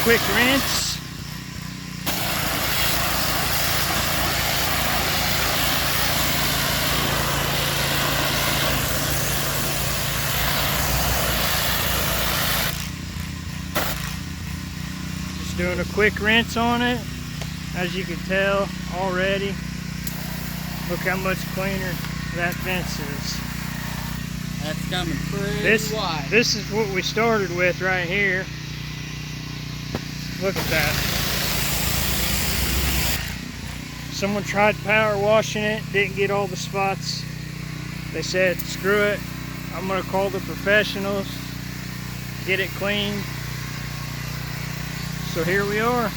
quick rinse. Just doing a quick rinse on it. As you can tell already, look how much cleaner that fence is. That's coming pretty wide. This is what we started with right here. Look at that. Someone tried power washing it, didn't get all the spots. They said, screw it, I'm gonna call the professionals, get it cleaned. So here we are.